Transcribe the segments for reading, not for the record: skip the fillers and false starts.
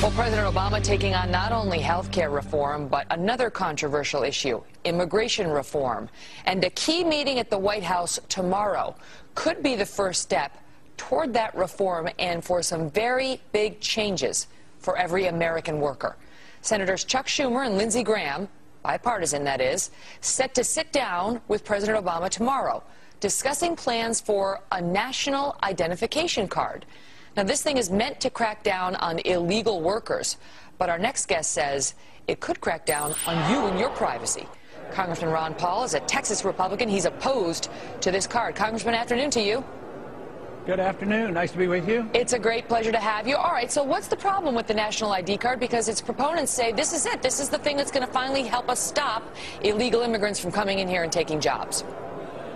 Well, President Obama taking on not only health care reform, but another controversial issue, immigration reform. And a key meeting at the White House tomorrow could be the first step toward that reform and for some very big changes for every American worker. Senators Chuck Schumer and Lindsey Graham, bipartisan that is, set to sit down with President Obama tomorrow, discussing plans for a national identification card. Now, this thing is meant to crack down on illegal workers, but our next guest says it could crack down on you and your privacy. Congressman Ron Paul is a Texas Republican. He's opposed to this card. Congressman, afternoon to you. Good afternoon. Nice to be with you. It's a great pleasure to have you. All right, so what's the problem with the national ID card? Because its proponents say this is it. This is the thing that's going to finally help us stop illegal immigrants from coming in here and taking jobs.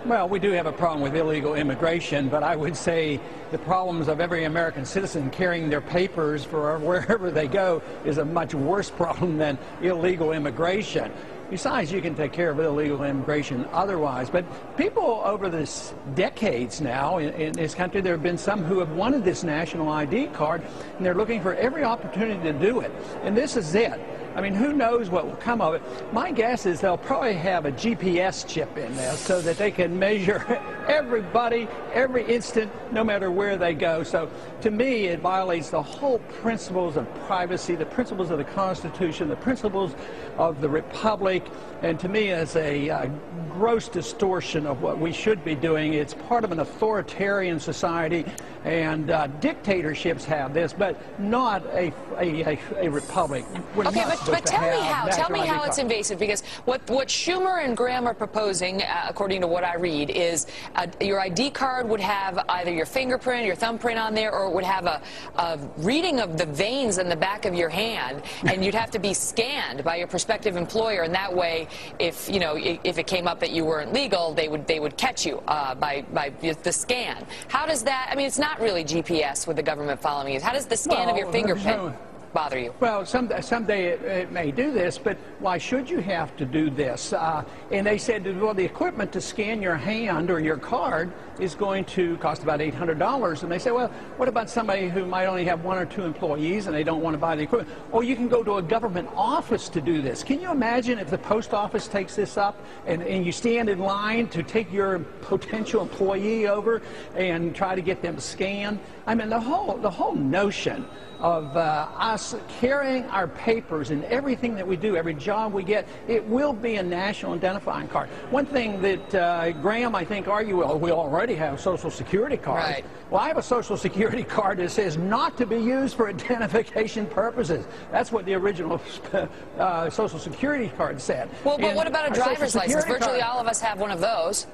Well, we do have a problem with illegal immigration, but I would say the problems of every American citizen carrying their papers for wherever they go is a much worse problem than illegal immigration. Besides, you can take care of illegal immigration otherwise. But people over this decades now in this country, there have been some who have wanted this national ID card, and they're looking for every opportunity to do it. And this is it. I mean, who knows what will come of it? My guess is they'll probably have a GPS chip in there so that they can measure everybody, every instant, no matter where they go. So to me, it violates the whole principles of privacy, the principles of the Constitution, the principles of the Republic, and to me it's a gross distortion of what we should be doing. It's part of an authoritarian society, and dictatorships have this, but not a republic. Okay, but tell me how it's invasive, because what Schumer and Graham are proposing, according to what I read, is your ID card would have either your fingerprint, your thumbprint on there, or it would have a reading of the veins in the back of your hand, and you'd have to be scanned by your prospective employer, and that way, if it came up that you weren't legal, they would catch you by the scan. How does that? I mean, it's not really GPS with the government following you. How does the scan of your fingerprint bother you? Well, someday it may do this, but why should you have to do this? And they said, well, the equipment to scan your hand or your card is going to cost about $800. And they say, well, what about somebody who might only have 1 or 2 employees and they don't want to buy the equipment? Or you can go to a government office to do this. Can you imagine if the post office takes this up and you stand in line to take your potential employee over and try to get them scanned? I mean, the whole notion of us carrying our papers in everything that we do, every job we get, it will be a national identifying card. One thing that Graham, I think, argued, well, we already have Social Security cards. Right. Well, I have a Social Security card that says not to be used for identification purposes. That's what the original Social Security card said. Well, but what about a driver's license? Virtually all of us have one of those.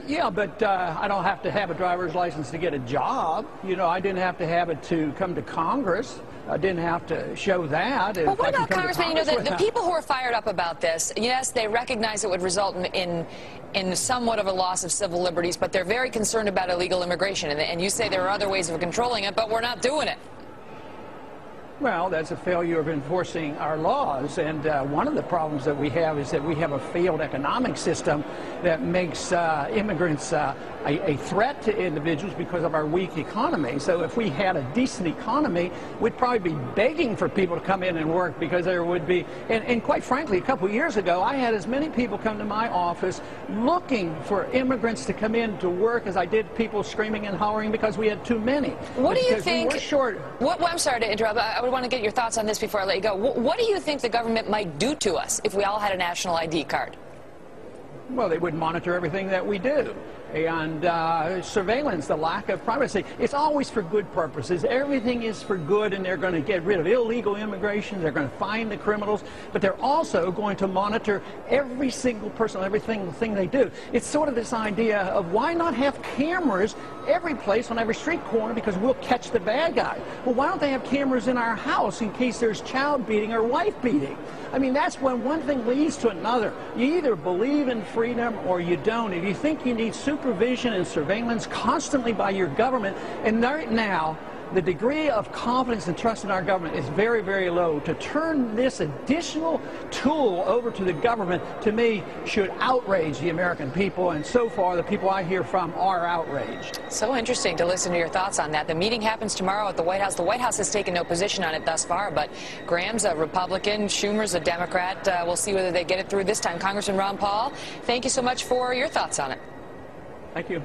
Yeah, but I don't have to have a driver's license to get a job. You know, I didn't have to have it to come to Congress. I didn't have to show that. Well, what about, Congressman, the people who are fired up about this, yes, they recognize it would result in somewhat of a loss of civil liberties, but they're very concerned about illegal immigration. And you say there are other ways of controlling it, but we're not doing it. Well, that's a failure of enforcing our laws, and one of the problems that we have is that we have a failed economic system that makes immigrants a threat to individuals because of our weak economy. So if we had a decent economy, we'd probably be begging for people to come in and work, because there would be, and quite frankly, a couple of years ago, I had as many people come to my office looking for immigrants to come in to work as I did people screaming and hollering because we had too many. What do you think? We were short. I'm sorry to interrupt. I would want to get your thoughts on this before I let you go. What do you think the government might do to us if we all had a national ID card? Well, they would monitor everything that we do. And surveillance, the lack of privacy, it's always for good purposes. Everything is for good, and they're going to get rid of illegal immigration. They're going to find the criminals, but they're also going to monitor every single person, every single thing they do. It's sort of this idea of why not have cameras every place on every street corner, because we'll catch the bad guy. Well, why don't they have cameras in our house in case there's child beating or wife beating? I mean, that's when one thing leads to another. You either believe in freedom or you don't. If you think you need supervision and surveillance constantly by your government, and right now, the degree of confidence and trust in our government is very, very low. To turn this additional tool over to the government, to me, should outrage the American people, and so far the people I hear from are outraged. So interesting to listen to your thoughts on that. The meeting happens tomorrow at the White House. The White House has taken no position on it thus far, but Graham's a Republican, Schumer's a Democrat. We'll see whether they get it through this time. Congressman Ron Paul, thank you so much for your thoughts on it. Thank you.